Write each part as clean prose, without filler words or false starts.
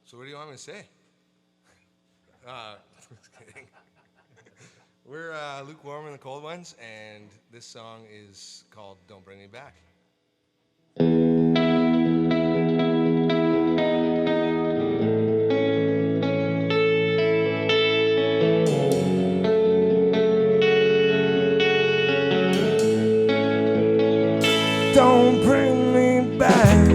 So what do you want me to say? Just kidding. We're lukewarm in the cold ones, and this song is called "Don't Bring Me Back." Don't bring me back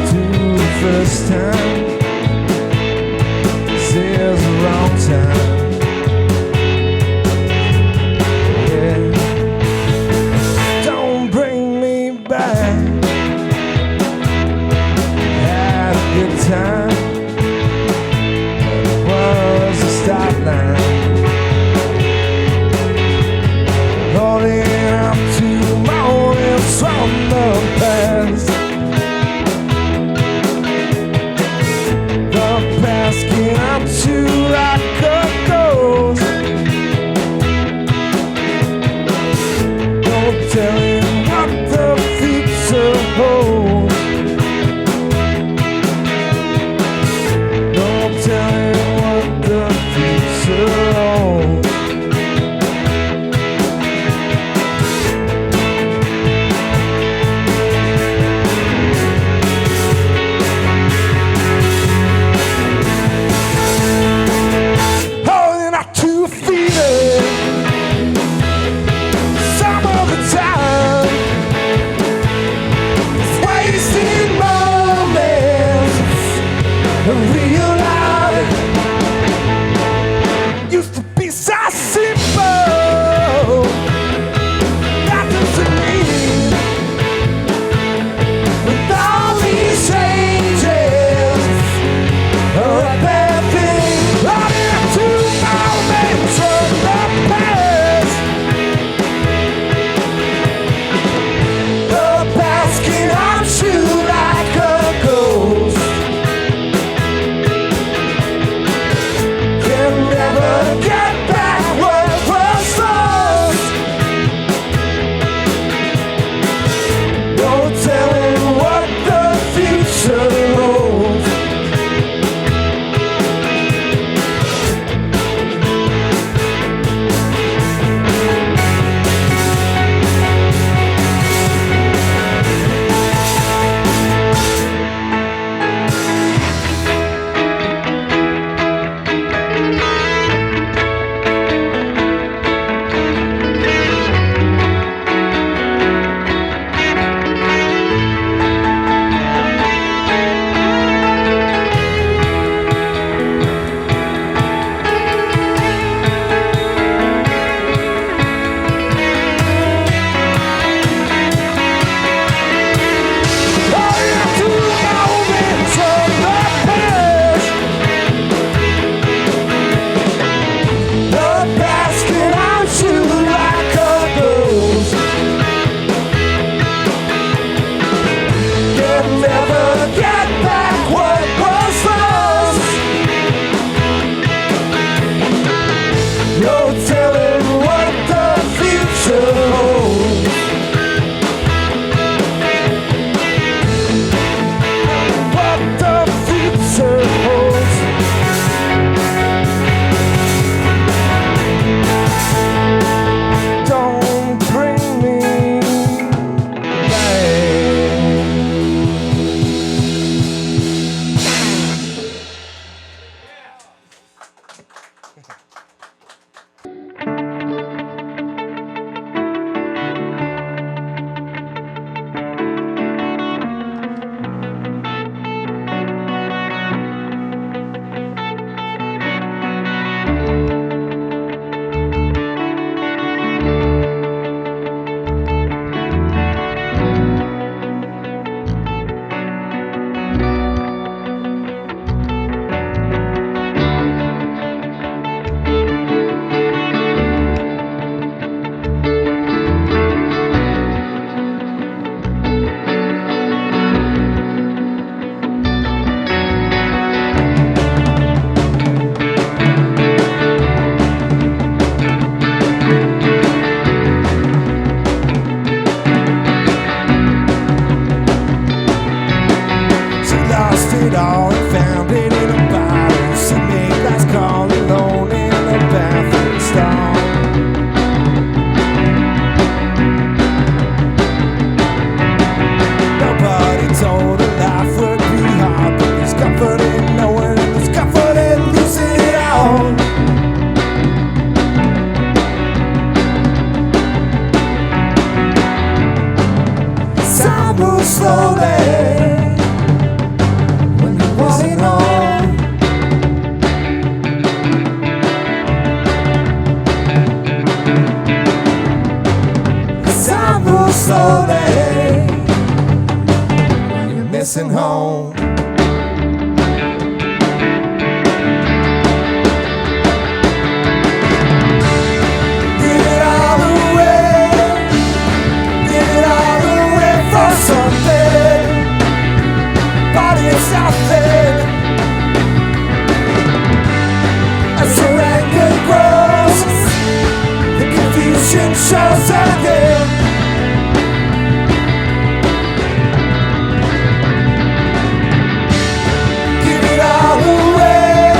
to the first time. This is the wrong time. Yeah. Don't bring me back. Had a good time. It was a stop line. Holding up to moments from the past. The past came to like a ghost. Don't tell him what the future holds. Don't tell him what the future holds. Holding out to a feeling some of the time. It's wasting moments to realize used to be so simple. That doesn't mean with all these changes or a bad thing. Running up to moments from the past. The past can haunt you like a ghost. Can never get back what was lost. No telling what the future holds. Don't bring me back. it all and found it in a bottle. See me glass call alone in a bathroom stall. Nobody told her life would be hard, but there's comfort in knowing and there's comfort in losing it all. Time moves slowly when you're walking home. Time moves slowly when you're missing home. Give it all away. Give it all away for something. Body is something. As your anger grows, the confusion shows again. Give it all away.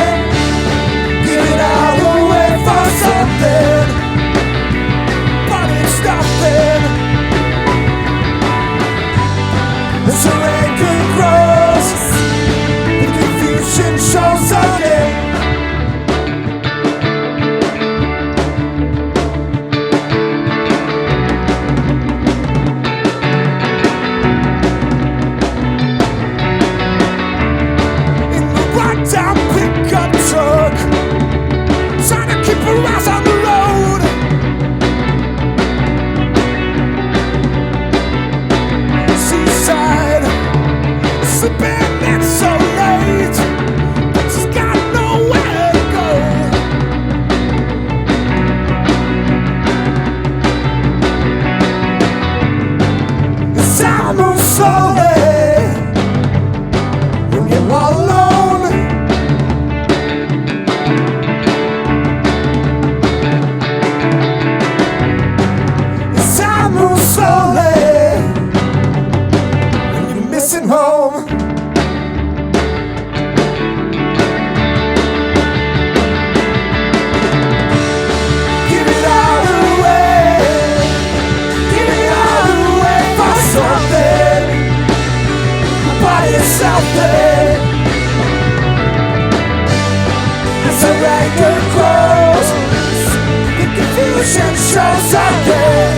Give it all away for something. But it's nothing. As your anger grows, the confusion shows again. In the run-down pickup truck, trying to keep her eyes on the road. Seaside, sleeping in so late, but she's got nowhere to go. The time moves slowly when you're all alone. The time moves slowly when you're missing home. Give it all away. Give it all away for something. But it's something. As her anger grows, the confusion shows again.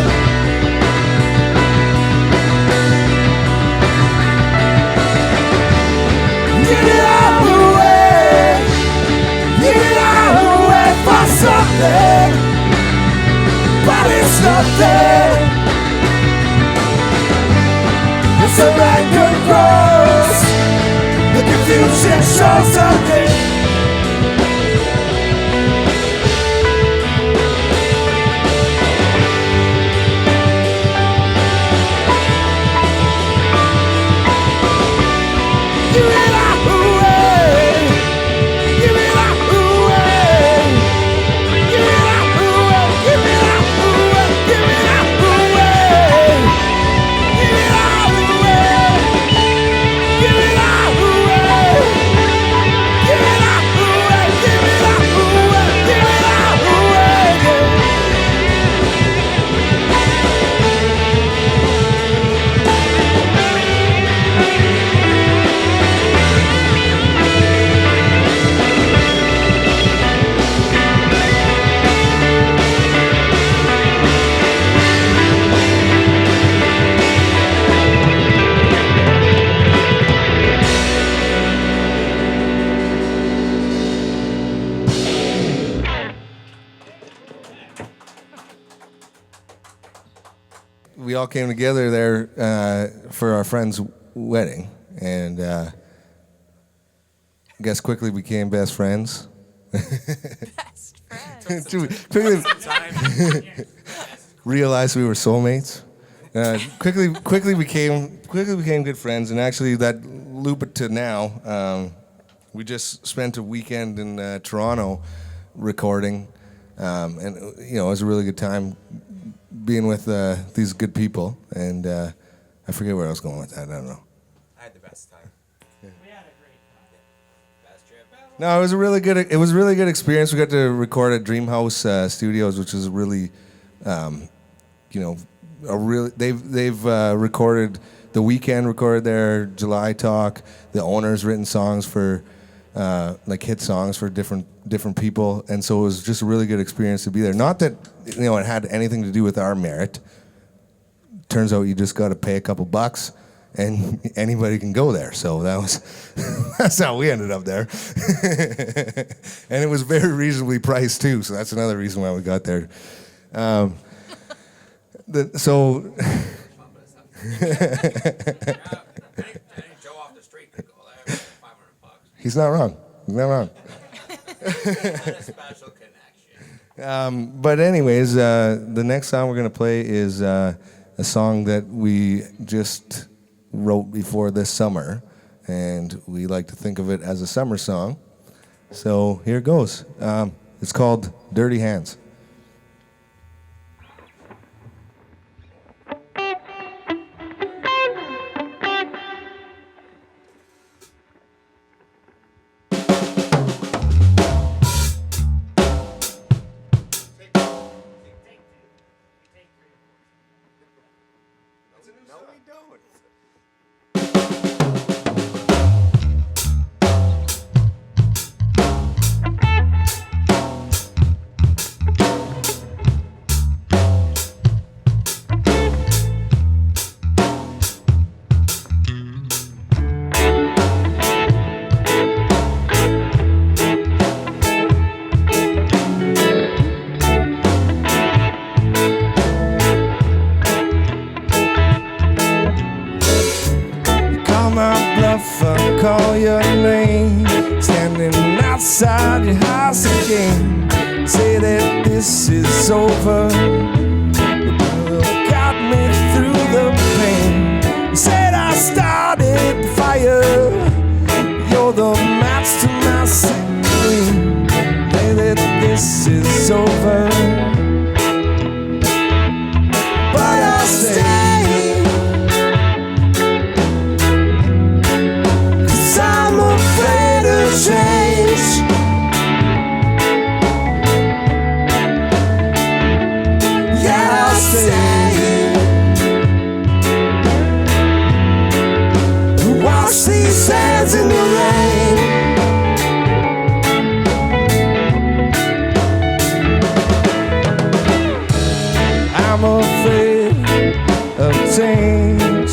Give it all away. Give it all away for something. But it's nothing. As her anger grows, the confusion shows again. Give it all away. Give it all away. Give it all away. Give it all away. Give it all away. Give it all away. Give it all away. Give it all away. Give it all away. Give it all away. We all came together there for our friend's wedding, and I guess quickly became best friends. Best friends. quickly realized we were soulmates. Quickly became good friends, and actually that loop it to now. We just spent a weekend in Toronto recording, and it was a really good time being with these good people. And I forget where I was going with that. I don't know. I had the best time. We had a great No, it was a really good. It was a really good experience. We got to record at Dreamhouse Studios, which is really, a really. They've recorded The Weeknd, recorded their July Talk. The owner's written songs for, like hit songs for different people, and so it was just a really good experience to be there. Not that it had anything to do with our merit. Turns out you just got to pay a couple bucks. And anybody can go there, so that's how we ended up there. And it was very reasonably priced too, so that's another reason why we got there. So Joe off the street could go there for $500. he's not wrong. He's not wrong. A special connection. But anyways, the next song we're gonna play is a song that we just wrote before this summer, and we like to think of it as a summer song. So here it goes. It's called Dirty Hands. Call your name, standing outside your house again. Say that this is over, but got me through the pain. Said I started the fire, you're the match to my cigarette. Say that this is over, but I stay. Change. Yeah, I'll stay. Wash these hands in the rain. I'm afraid of change.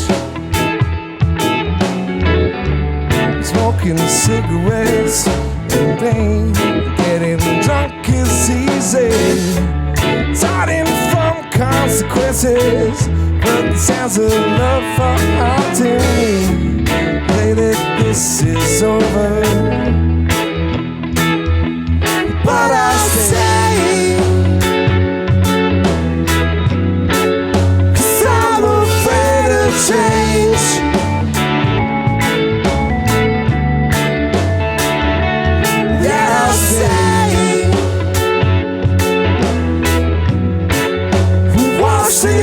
Smoking cigarettes and pain. Getting drunk is easy. It's hiding from consequences. But the sounds of love are haunting me. Say that this is over, but I'll stay. 'Cause I'm afraid of change.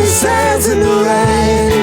Sands in the rain.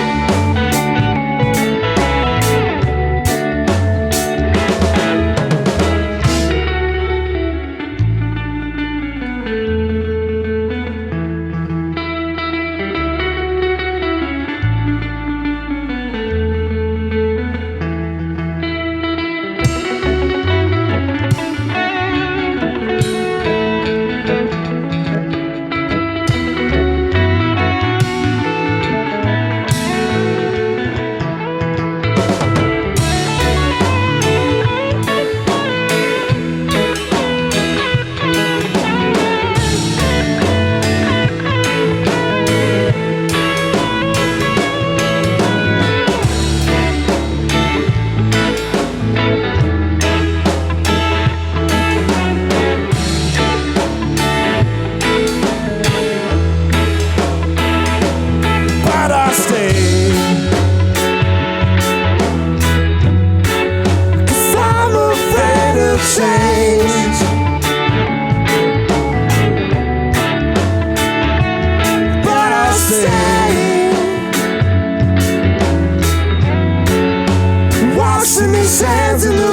Washing these hands in the rain.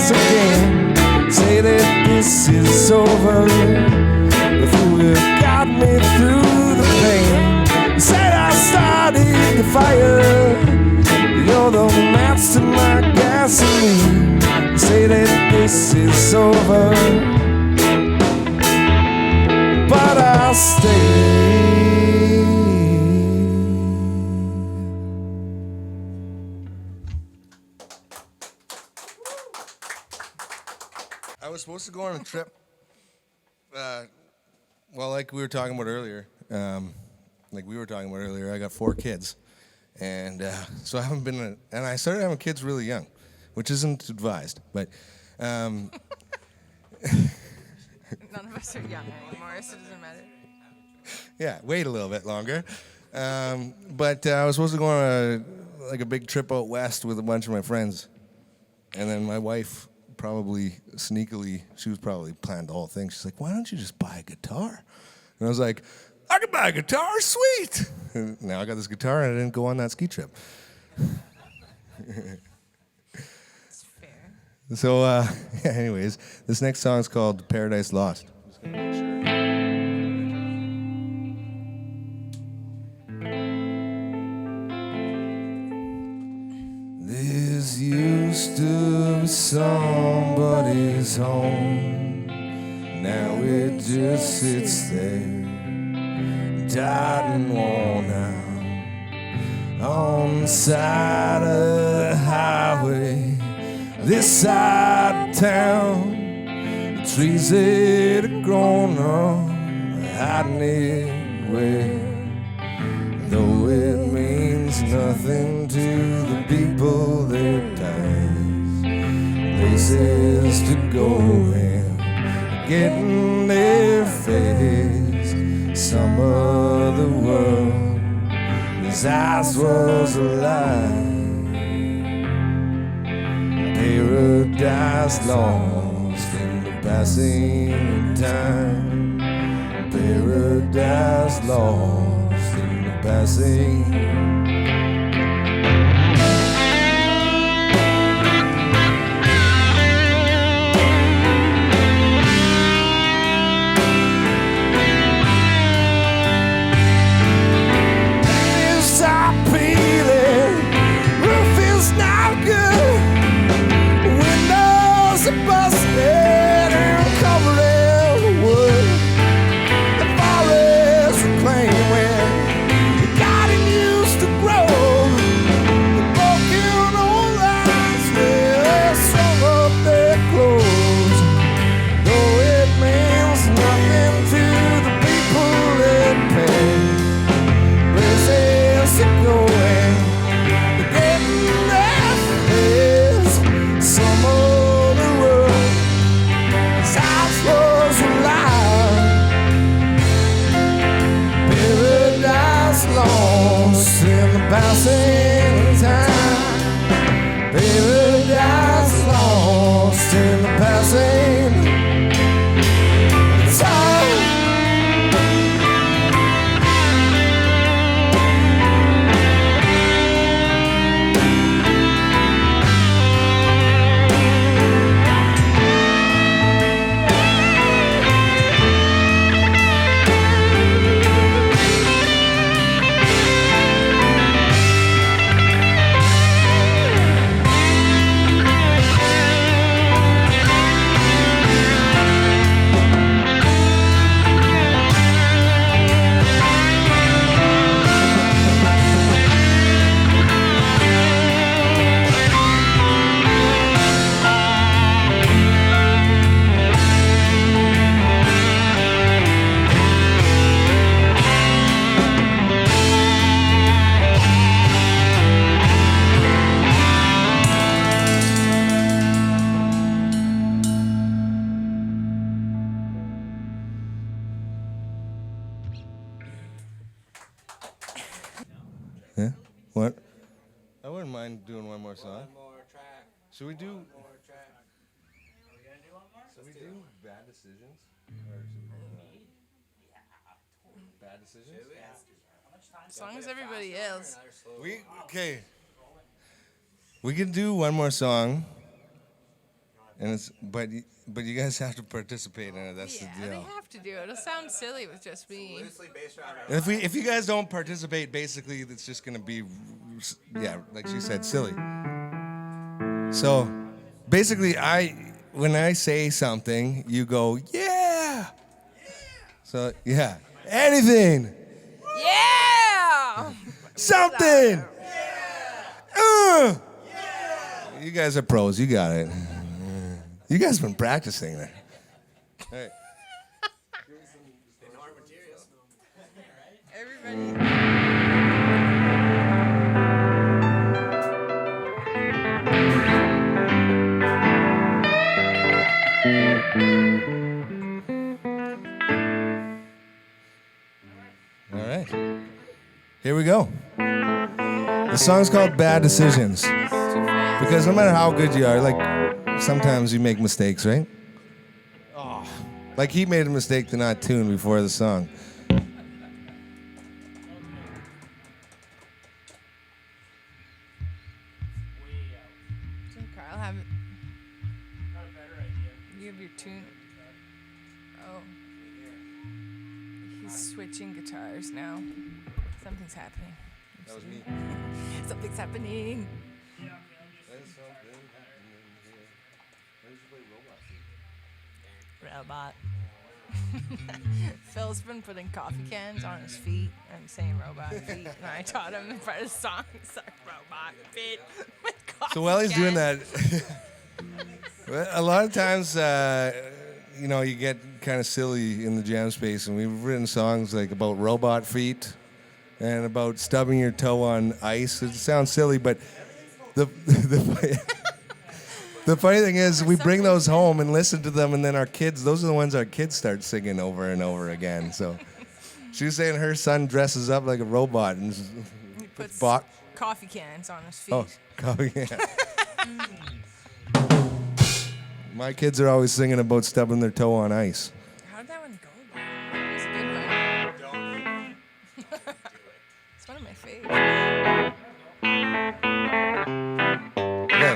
once again. Say that this is over, but you got me through the pain. You said I started the fire, you're the match to my gasoline. You say that this is over, but I'll stay. I was supposed to go on a trip. Well, like we were talking about earlier, I got 4 kids, and so I haven't been. And I started having kids really young, which isn't advised. But None of us are young anymore, so it doesn't matter. yeah, wait a little bit longer. But I was supposed to go on a big trip out west with a bunch of my friends, and then my wife probably sneakily, she was probably planned the whole thing. She's like, "Why don't you just buy a guitar?" And I was like, "I can buy a guitar, sweet." And now I got this guitar, and I didn't go on that ski trip. It's fair. So, anyways, this next song is called "Paradise Lost." I'm just gonna make sure. This used to be somebody's home. Now it just sits there, tired and worn out, on the side of the highway, this side of town. The trees that have grown up, hiding it away. Though it means nothing to the people that dies, places to go and getting their face. Some of the world, his eyes was alive. Paradise lost in the passing of time. Paradise lost in the passing. Busted and covered in wood. The forest reclaiming the garden used to grow. The broken old lines will strung up their clothes. Though it means nothing to the people that pay, places to go and getting their face. Some of was alive. Paradise lost in the passing of time. Paradise lost in the passing of time. Yeah? What? I wouldn't mind doing one more song. One more track. Should we do? One more track. Are we gonna do one more? Should we do bad decisions? Or should we do bad decisions? As long as everybody is. We can do one more song. And it's but you guys have to participate in it. That's Yeah, the they deal. have to do it. It'll sound silly with just me. Loosely based around And if you guys don't participate, basically it's just gonna be, yeah, like she said, silly. So basically, when I say something, you go yeah. So yeah, anything, Yeah! something. You guys are pros. You got it. You guys been practicing that. Hey. Everybody. All right. Here we go. The song's called Bad Decisions. Because no matter how good you are, like, sometimes you make mistakes, right? Oh. Like he made a mistake to not tune before the song. Didn't Carl have it? You have your tune. Oh. He's switching guitars now. Something's happening. That was me. Something's happening. Robot. Phil's been putting coffee cans on his feet and saying robot feet. And I taught him in part of the song. He's like, robot feet with coffee So while he's doing cans. that, a lot of times, you get kind of silly in the jam space, and we've written songs like about robot feet and about stubbing your toe on ice. It sounds silly, but the funny thing is, we bring those home and listen to them, and then those are the ones our kids start singing over and over again. So she was saying her son dresses up like a robot and He puts bot. coffee cans on his feet. Oh, yeah. My kids are always singing about stubbing their toe on ice. How'd that one go? It was a good one. It's one of my favorites. Okay.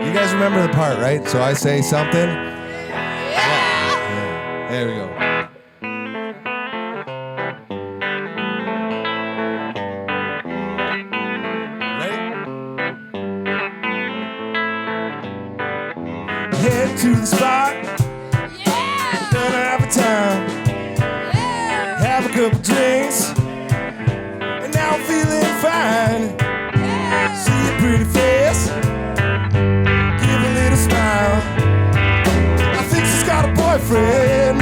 You guys remember the part, right? So I say something. Yeah! There we go. Head to the spot, Yeah! done half a town, Yeah! have a couple drinks, and now I'm feeling fine. Yeah! See your pretty face, give a little smile. I think she's got a boyfriend,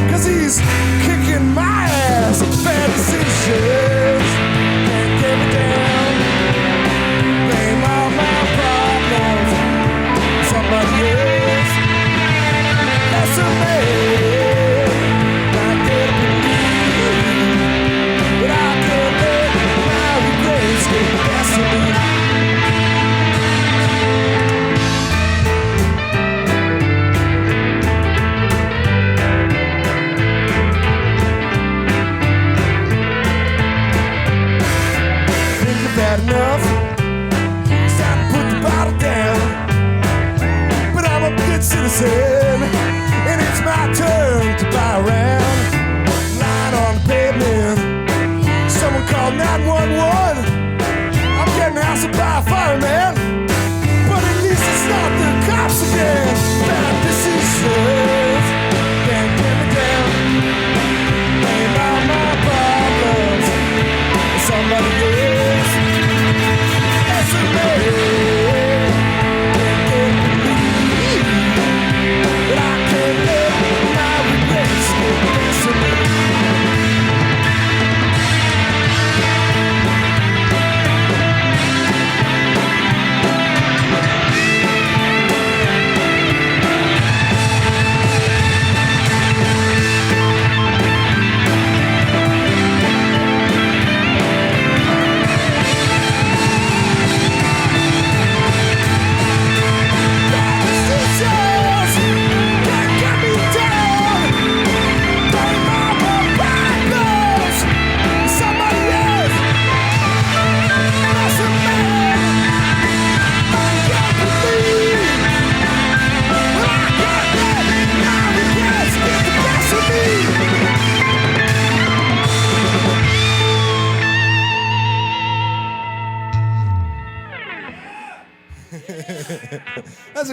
'cause he's kicking my ass. Bad decisions can't get me down. Blame all my problems on somebody else. That's a man, not gonna believe, but I can't let my regrets get the best of me.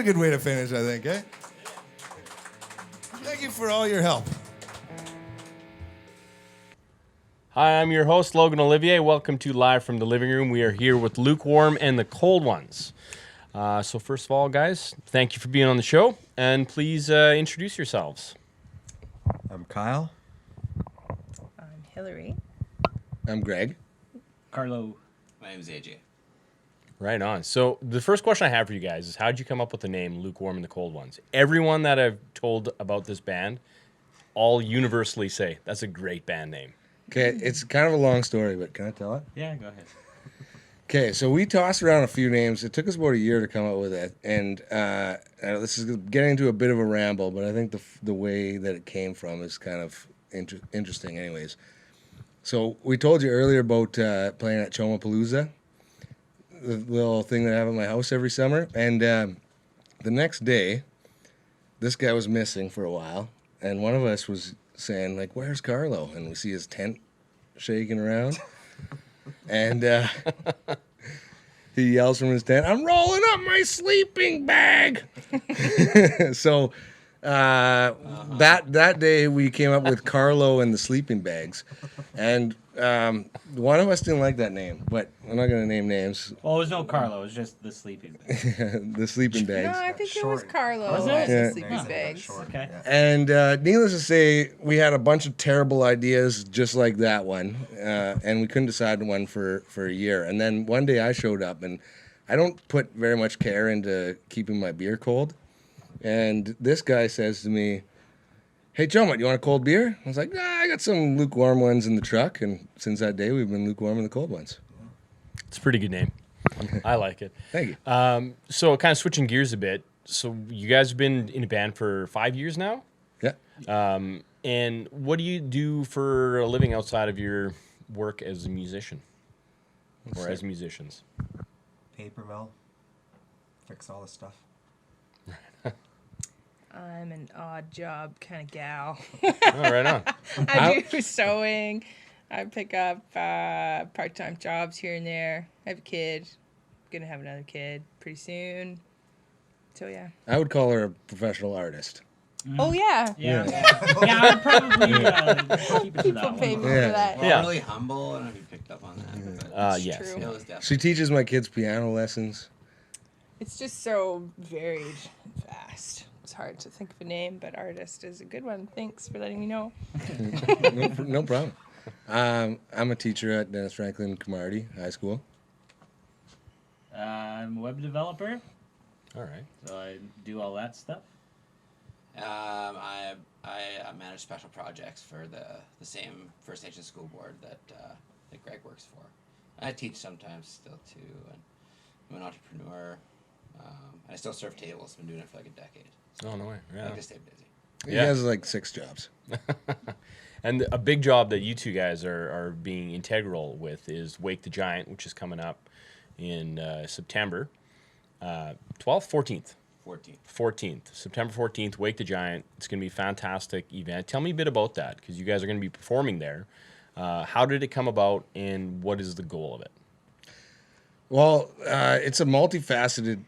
good way to finish, I think, eh? Thank you for all your help. Hi, I'm your host, Logan Ollivier. Welcome to Live from the Living Room. We are here with Lukewarm and the Cold Ones. So first of all, guys, thank you for being on the show, and please introduce yourselves. I'm Kyle. I'm Hillary. I'm Greg. Carlo. My name's AJ. Right on. So the first question I have for you guys is, how did you come up with the name Lukewarm and the Cold Ones? Everyone that I've told about this band all universally say, that's a great band name. Okay, it's kind of a long story, but can I tell it? Yeah, go ahead. Okay, so we tossed around a few names. It took us about a year to come up with it, and this is getting into a bit of a ramble, but I think the way that it came from is kind of interesting anyways. So we told you earlier about playing at Chomapalooza, the little thing that I have at my house every summer, and the next day, this guy was missing for a while, and one of us was saying, like, where's Carlo? And we see his tent shaking around. And he yells from his tent, I'm rolling up my sleeping bag. So that day we came up with Carlo and the sleeping bags. And one of us didn't like that name, but I'm not going to name names. Well, it was no Carlo. It was just the sleeping bag. The sleeping No, bags. I think it was Carlo. Was it? as the Yeah. sleeping bags. Okay. And needless to say, we had a bunch of terrible ideas just like that one, and we couldn't decide one for a year. And then one day I showed up, and I don't put very much care into keeping my beer cold. And this guy says to me, hey, Chomut, you want a cold beer? I was like, I got some lukewarm ones in the truck. And since that day, we've been lukewarm in the cold ones. It's a pretty good name. I like it. Thank you. So kind of switching gears a bit. So you guys have been in a band for 5 years now? Yeah. And what do you do for a living outside of your work as a musician? Or as musicians? Paper mill. Fix all this stuff. I'm an odd job kind of gal. Oh, right on. I do sewing. I pick up part-time jobs here and there. I have a kid. Gonna have another kid pretty soon. So yeah. I would call her a professional artist. Oh yeah. Yeah. Yeah, I'd probably keep it to People that pay one. me Yeah. for that. Well, Yeah. I'm really humble. I don't know if you picked up on that. But Yes. true. it was definitely. She teaches my kids piano lessons. It's just so varied and fast. It's hard to think of a name, but artist is a good one. Thanks for letting me know. No problem. I'm a teacher at Dennis Franklin Camardi High School. I'm a web developer, All right. so I do all that stuff. I manage special projects for the same First Nation school board that Greg works for. I teach sometimes still too, and I'm an entrepreneur. I still serve tables. Been doing it for like a decade. Oh, no way. I Yeah. like to stay busy. He Yeah. has like 6 jobs. And a big job that you two guys are being integral with is Wake the Giant, which is coming up in September 12th, 14th. 14th. September 14th, Wake the Giant. It's going to be a fantastic event. Tell me a bit about that, because you guys are going to be performing there. How did it come about, and what is the goal of it? Well, it's a multifaceted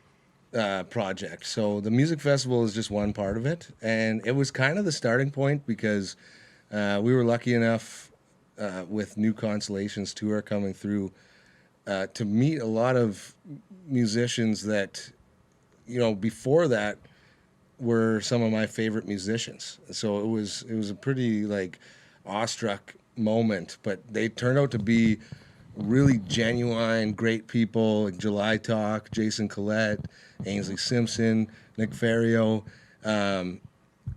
project. So the music festival is just one part of it, and it was kind of the starting point because we were lucky enough with New Constellations tour coming through to meet a lot of musicians that, before that were some of my favorite musicians. So it was a pretty like awestruck moment, but they turned out to be really genuine, great people, like July Talk, Jason Collette, Ainsley Simpson, Nick Ferrio, and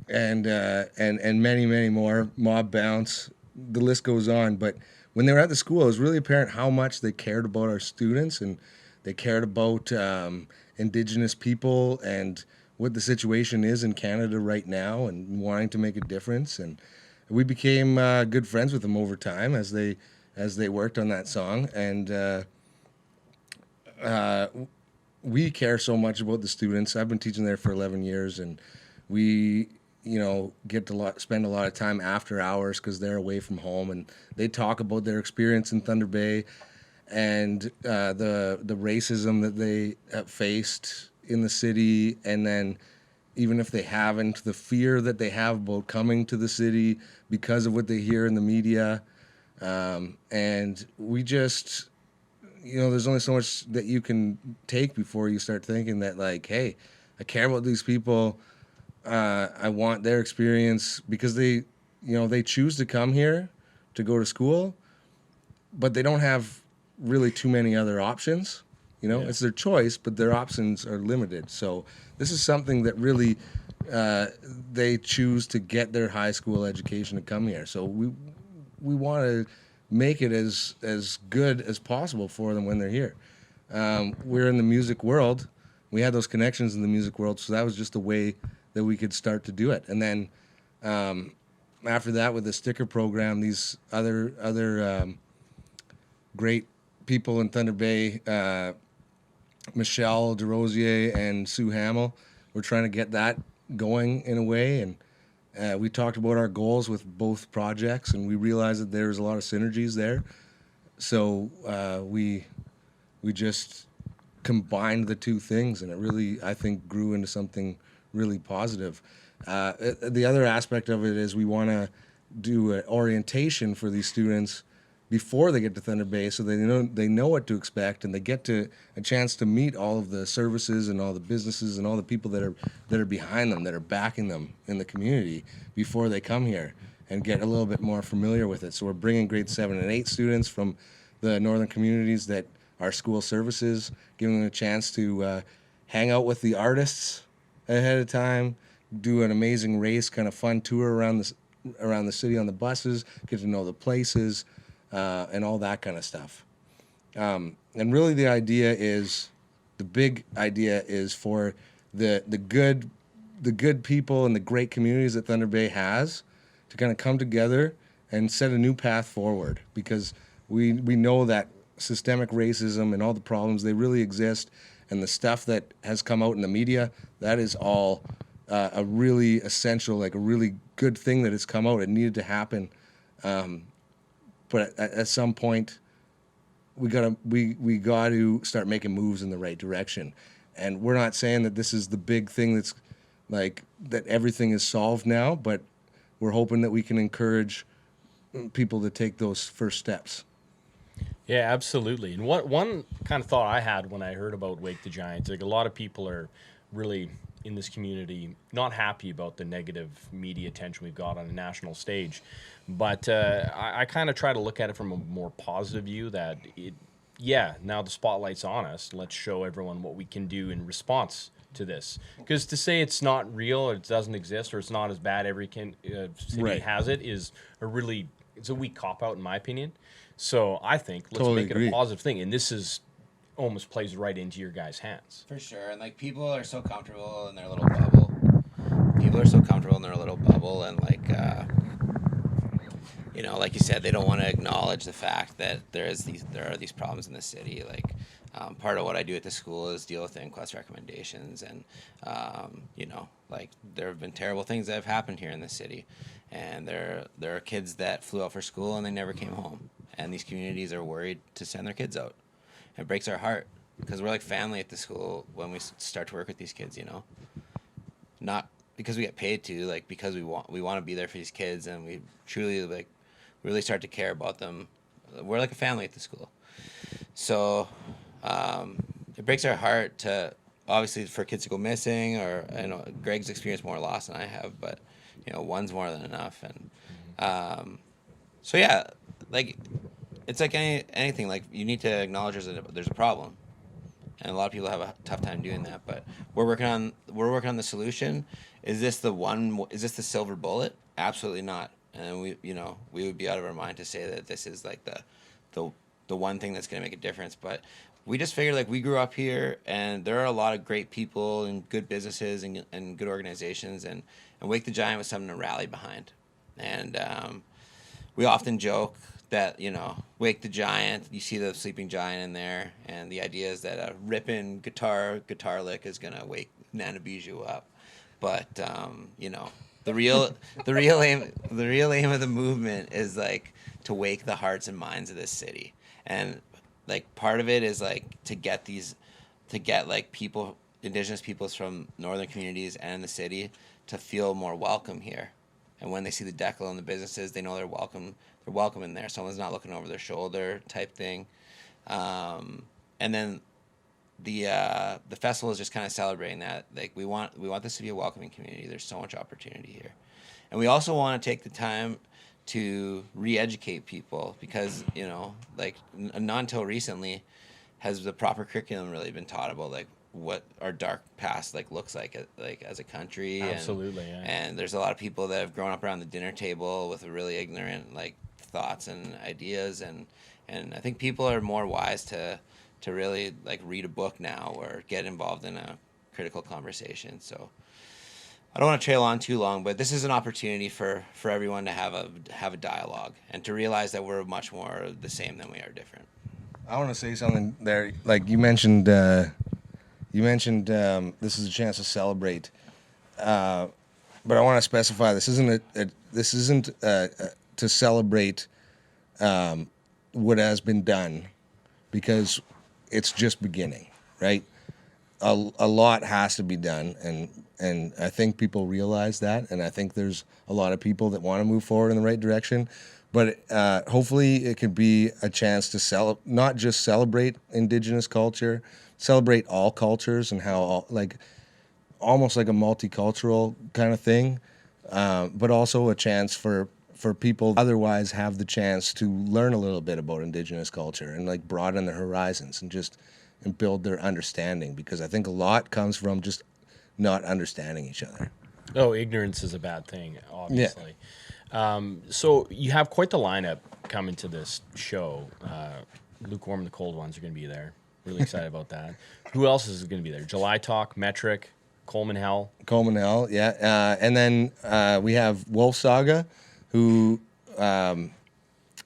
many, many more, Mob Bounce, the list goes on. But when they were at the school, it was really apparent how much they cared about our students, and they cared about Indigenous people and what the situation is in Canada right now, and wanting to make a difference. And we became good friends with them over time as they worked on that song. And we care so much about the students. I've been teaching there for 11 years, and we get to spend a lot of time after hours because they're away from home, and they talk about their experience in Thunder Bay and the racism that they have faced in the city, and then even if they haven't, the fear that they have about coming to the city because of what they hear in the media. And we just, there's only so much that you can take before you start thinking that, like, hey, I care about these people. I want their experience because they choose to come here to go to school, but they don't have really too many other options. It's their choice, but their options are limited. So this is something that really they choose to get their high school education to come here. So we want to make it as good as possible for them when they're here. We're in the music world. We had those connections in the music world, so that was just a way that we could start to do it. And then after that, with the sticker program, these other great people in Thunder Bay, Michelle DeRosier and Sue Hamill, we're trying to get that going in a way. And we talked about our goals with both projects, and we realized that there's a lot of synergies there. So we just combined the two things, and it really, I think, grew into something really positive. The other aspect of it is we want to do an orientation for these students before they get to Thunder Bay, so they know what to expect, and they get a chance to meet all of the services and all the businesses and all the people that are behind them, that are backing them in the community before they come here, and get a little bit more familiar with it. So we're bringing grade 7 and 8 students from the northern communities that are school services, giving them a chance to hang out with the artists ahead of time, do an amazing race, kind of fun tour around the city on the buses, get to know the places, and all that kind of stuff. And really the big idea is for the good people and the great communities that Thunder Bay has to kind of come together and set a new path forward, because we know that systemic racism and all the problems, they really exist, and the stuff that has come out in the media, that is all a really essential, like a really good thing that has come out. It needed to happen. But at some point, we got to start making moves in the right direction. And we're not saying that this is the big thing that's like that everything is solved now, but we're hoping that we can encourage people to take those first steps. Yeah, absolutely. And one kind of thought I had when I heard about Wake the Giants, like a lot of people are really in this community not happy about the negative media attention we've got on a national stage. But I kind of try to look at it from a more positive view that, now the spotlight's on us. Let's show everyone what we can do in response to this. Because to say it's not real or it doesn't exist or it's not as bad every city has it is it's a weak cop-out in my opinion. So I think let's Totally make it agree. a positive thing. And this is almost plays right into your guys' hands. For sure. And like people are so comfortable in their little bubble. And like you said, they don't want to acknowledge the fact that there are these problems in the city. Like part of what I do at the school is deal with in-class recommendations, and like there have been terrible things that have happened here in the city, and there are kids that flew out for school and they never came home, and these communities are worried to send their kids out. It breaks our heart because we're like family at the school when we start to work with these kids, not because we get paid to, like because we want to be there for these kids, and we truly really start to care about them. We're like a family at the school. So it breaks our heart to, obviously, for kids to go missing, or I know Greg's experienced more loss than I have, but one's more than enough. And so yeah, like it's like anything, like you need to acknowledge there's a problem, and a lot of people have a tough time doing that. But we're working on the solution. Is this the silver bullet? Absolutely not. And we would be out of our mind to say that this is like the one thing that's going to make a difference. But we just figured, like, we grew up here, and there are a lot of great people and good businesses and good organizations, and Wake the Giant was something to rally behind. And we often joke that, Wake the Giant, you see the sleeping giant in there, and the idea is that a ripping guitar lick is going to wake Nana Bijou up. But, the real aim of the movement is like to wake the hearts and minds of this city, and like part of it is like to get like people Indigenous peoples from northern communities and the city to feel more welcome here. And when they see the decal and the businesses, they know they're welcome. They're welcome in there. Someone's not looking over their shoulder type thing. And then the festival is just kind of celebrating that. Like we want this to be a welcoming community. There's so much opportunity here, and we also want to take the time to re-educate people because like not until recently has the proper curriculum really been taught about like what our dark past like looks like as a country. Absolutely, and there's a lot of people that have grown up around the dinner table with really ignorant like thoughts and ideas, and I think people are more wise to really like read a book now or get involved in a critical conversation. So I don't want to trail on too long, but this is an opportunity for everyone to have a dialogue and to realize that we're much more the same than we are different. I want to say something there. Like you mentioned, this is a chance to celebrate, but I want to specify this isn't to celebrate what has been done, because it's just beginning, right? A lot has to be done, and I think people realize that, and I think there's a lot of people that want to move forward in the right direction. But hopefully it could be a chance to not just celebrate Indigenous culture, celebrate all cultures and how almost like a multicultural kind of thing, but also a chance for people otherwise have the chance to learn a little bit about Indigenous culture and like broaden their horizons and build their understanding, because I think a lot comes from just not understanding each other. Oh, ignorance is a bad thing, obviously. Yeah. So you have quite the lineup coming to this show. Lukewarm and the Cold Ones are going to be there. Really excited about that. Who else is going to be there? July Talk, Metric, Coleman Hell. Coleman Hell, yeah. And then we have Wolf Saga, who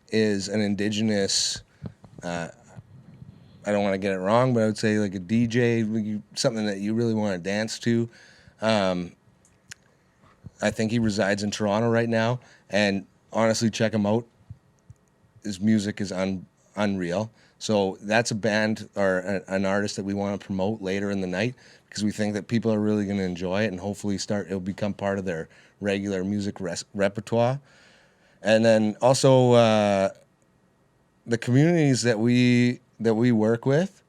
is an Indigenous, I don't want to get it wrong, but I would say like a DJ, something that you really want to dance to. I think he resides in Toronto right now, and honestly, check him out. His music is unreal. So that's a band or an artist that we want to promote later in the night, because we think that people are really going to enjoy it, and hopefully it'll become part of their regular music repertoire. And then also the communities that we work with.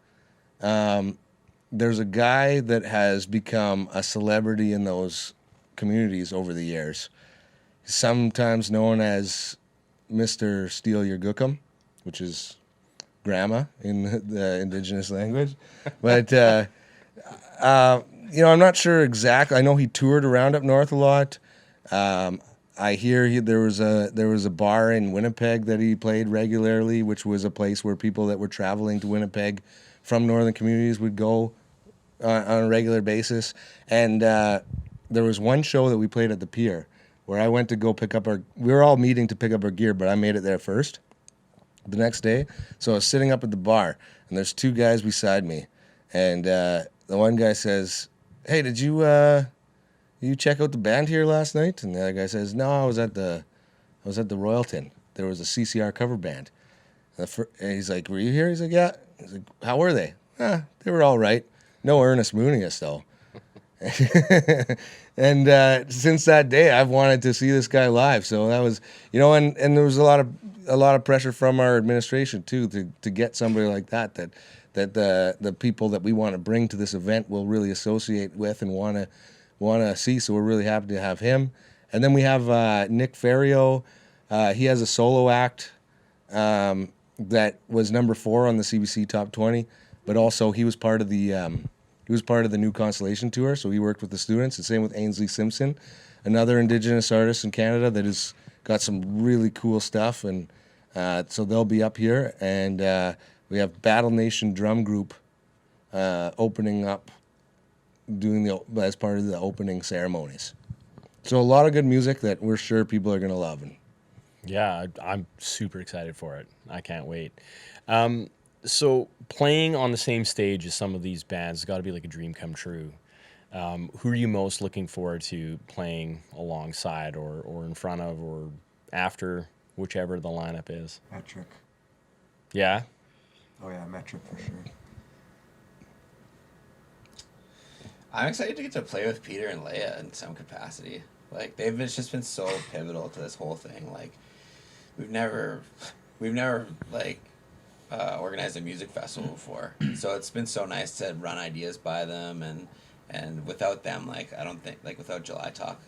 There's a guy that has become a celebrity in those communities over the years. He's sometimes known as Mr. Steal Your Gookum, which is grandma in the Indigenous language. But, I'm not sure exactly. I know he toured around up north a lot. I hear there was a bar in Winnipeg that he played regularly, which was a place where people that were traveling to Winnipeg from northern communities would go on a regular basis. And there was one show that we played at the pier where I went to go pick up we were all meeting to pick up our gear, but I made it there first the next day. So I was sitting up at the bar, and there's two guys beside me. And the one guy says, "Hey, did you check out the band here last night?" And the other guy says, "No, I was at the Royalton. There was a CCR cover band." And he's like, "Were you here?" He's like, "Yeah." He's like, "How were they?" They were all right. No Ernest Moonius, though. And since that day, I've wanted to see this guy live. So that was, and there was a lot of pressure from our administration too to get somebody like that the people that we want to bring to this event will really associate with and want to see. So we're really happy to have him. And then we have Nick Ferrio. He has a solo act that was number 4 on the CBC Top 20, but also he was part of the New Constellation Tour, so he worked with the students. And same with Ainsley Simpson, another Indigenous artist in Canada that has got some really cool stuff. And so they'll be up here. And we have Battle Nation Drum Group opening up, as part of the opening ceremonies. So a lot of good music that we're sure people are going to love. Yeah, I'm super excited for it. I can't wait. So playing on the same stage as some of these bands has got to be like a dream come true. Who are you most looking forward to playing alongside or in front of or after, whichever the lineup is? Metric. Yeah? Oh yeah, Metric for sure. I'm excited to get to play with Peter and Leia in some capacity. Like just been so pivotal to this whole thing. Like we've never like organized a music festival before, so it's been so nice to run ideas by them, and without them, like I don't think, like without July Talk,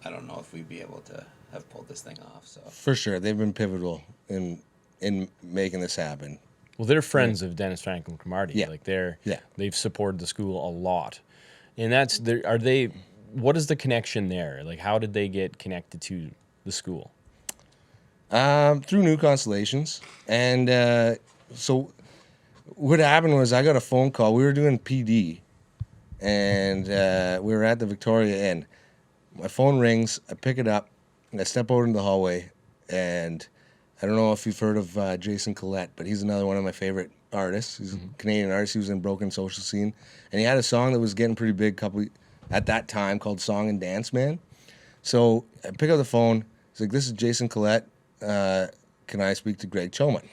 I don't know if we'd be able to have pulled this thing off. So For sure, they've been pivotal in making this happen. Well, they're friends of Dennis Franklin Cromartie. Yeah. Like Yeah. they've supported the school a lot, and are they? What is the connection there? Like, how did they get connected to the school? Through New Constellations, and so what happened was I got a phone call. We were doing PD, and we were at the Victoria Inn. My phone rings. I pick it up, and I step out into the hallway, and I don't know if you've heard of Jason Collette, but he's another one of my favorite artists. He's a Canadian artist. He was in Broken Social Scene, and he had a song that was getting pretty big at that time called Song and Dance Man. So I pick up the phone. He's like, "This is Jason Collette. Can I speak to Greg Chomut?"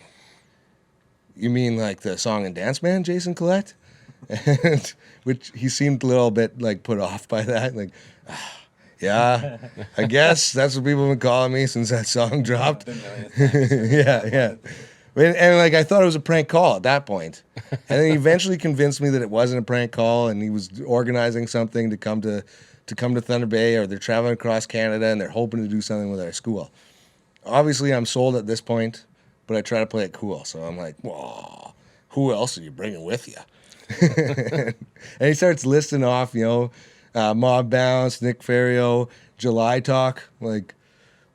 "You mean like the Song and Dance Man, Jason Collette?" And which he seemed a little bit like put off by that. Like, yeah, I guess that's what people have been calling me since that song dropped. Yeah. And like I thought it was a prank call at that point. And then he eventually convinced me that it wasn't a prank call, and he was organizing something to come to Thunder Bay, or they're traveling across Canada and they're hoping to do something with our school. Obviously, I'm sold at this point, but I try to play it cool. So I'm like, "Whoa, who else are you bringing with you?" And he starts listing off, Mob Bounce, Nick Ferrio, July Talk. Like,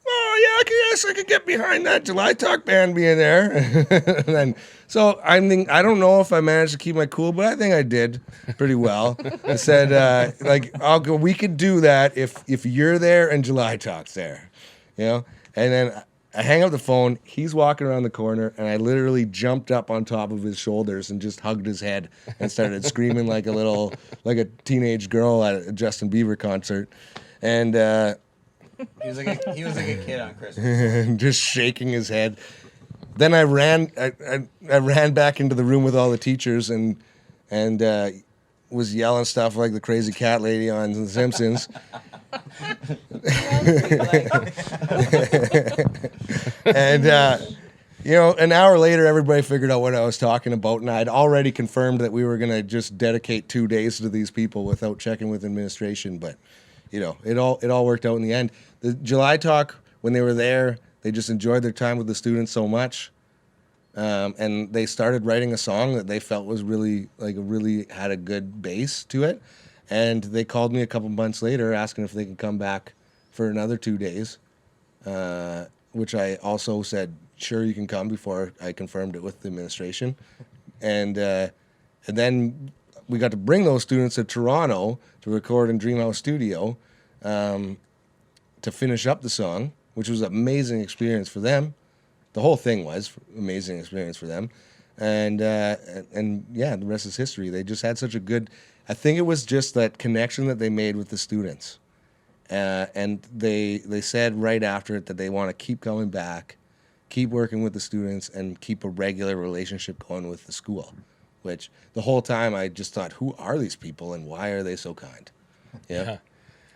"Oh yeah, yes, I could get behind that July Talk band being there." And then, so I don't know if I managed to keep my cool, but I think I did pretty well. I said, "I'll go. We could do that if you're there and July Talk's there, And then I hang up the phone. He's walking around the corner, and I literally jumped up on top of his shoulders and just hugged his head and started screaming like a teenage girl at a Justin Bieber concert, and he was like a kid on Christmas. just shaking his head. Then I ran back into the room with all the teachers and was yelling stuff like the crazy cat lady on The Simpsons. And an hour later, everybody figured out what I was talking about, and I'd already confirmed that we were going to just dedicate 2 days to these people without checking with administration. But it all worked out in the end. The July Talk, when they were there, they just enjoyed their time with the students so much, and they started writing a song that they felt was really had a good bass to it. And they called me a couple months later asking if they could come back for another 2 days, which I also said, sure, you can come, before I confirmed it with the administration. And then we got to bring those students to Toronto to record in Dreamhouse Studio to finish up the song, which was an amazing experience for them. The whole thing was an amazing experience for them. And yeah, the rest is history. They just had such a good... I think it was just that connection that they made with the students. And they said right after it that they want to keep coming back, keep working with the students, and keep a regular relationship going with the school. Which the whole time I just thought, who are these people and why are they so kind? Yeah.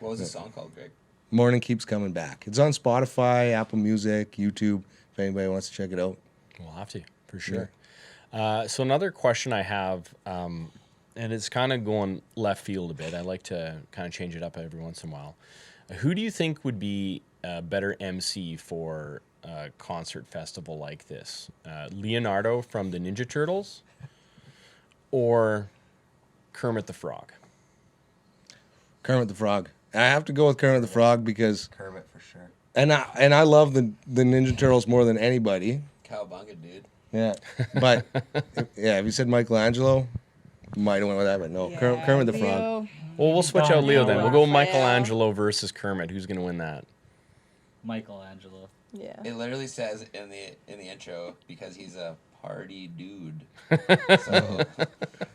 What was the song called, Greg? Morning Keeps Coming Back. It's on Spotify, Apple Music, YouTube, if anybody wants to check it out. We'll have to, for sure. Yeah. So another question I have, and it's kind of going left field a bit. I like to kind of change it up every once in a while. Who do you think would be a better MC for a concert festival like this? Leonardo from the Ninja Turtles or Kermit the Frog? Kermit the Frog. I have to go with Kermit the Frog because... Kermit for sure. And I love the Ninja Turtles more than anybody. Cowabunga, dude. Yeah. But, yeah, if you said Michelangelo... Might have went with that, but no. Yeah, Kermit the Leo. Frog. Well, we'll switch out Leo then. We'll go Raphael. Michelangelo versus Kermit. Who's going to win that? Michelangelo. Yeah. It literally says in the intro, because he's a party dude. So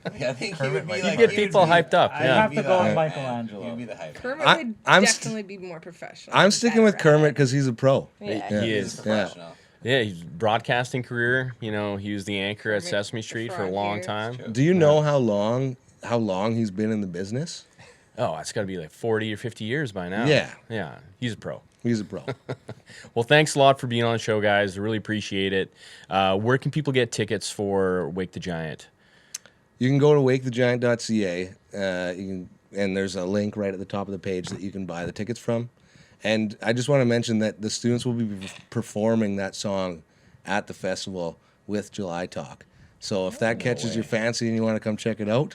I think he would be like... You get people hyped up. I Yeah. have to go with Michelangelo. He would be the hype. Kermit I- would I'm definitely be more professional. I'm sticking with Kermit because he's a pro. Yeah. He He's is. professional. Yeah, he's broadcasting career. He was the anchor at Kermit Sesame the Street for a Frog long years. time. True. Do you know how long he's been in the business? Oh, it's got to be like 40 or 50 years by now. Yeah. Yeah. He's a pro. He's a pro. Well, thanks a lot for being on the show, guys. I really appreciate it. Where can people get tickets for Wake the Giant? You can go to wakethegiant.ca. And there's a link right at the top of the page that you can buy the tickets from. And I just want to mention that the students will be performing that song at the festival with July Talk. So if that catches your fancy and you want to come check it out,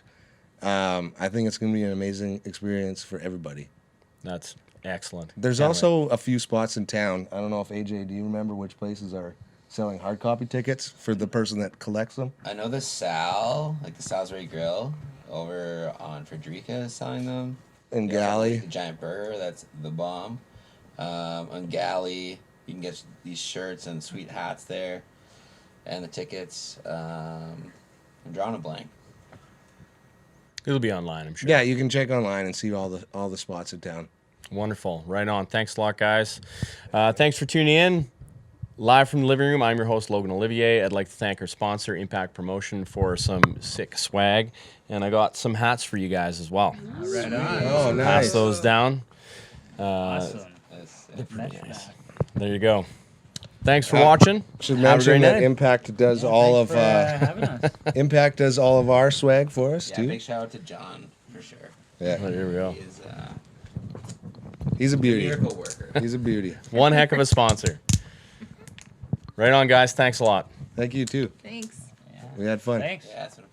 I think it's going to be an amazing experience for everybody. That's excellent. There's Can't also a few spots in town. I don't know if AJ, do you remember which places are selling hard copy tickets for the person that collects them? I know the Sal, like the Salisbury Grill, over on Frederica is selling them. In Yeah, Galley. the giant burger, that's the bomb. On Galley, you can get these shirts and sweet hats there, and the tickets. I'm drawing a blank. It'll be online, I'm sure. Yeah, you can check online and see all the spots in town. Wonderful. Right on. Thanks a lot, guys. Thanks for tuning in. Live from the living room, I'm your host, Logan Ollivier. I'd like to thank our sponsor, Impact Promotion, for some sick swag. And I got some hats for you guys as well. Right on. Oh, nice. Pass those down. Awesome. That's Match nice. that. There you go. Thanks for watching. Should Have a mention great that night. Impact does all of Thanks for having us. Impact does all of our swag for us yeah, too. big shout out to John for sure. Yeah, Oh, here we go. He is he's a a beauty. miracle worker. He's a beauty. One heck of a sponsor. Right on, guys. Thanks a lot. Thank you too. Thanks. Yeah. We had fun. Thanks. Yeah, that's been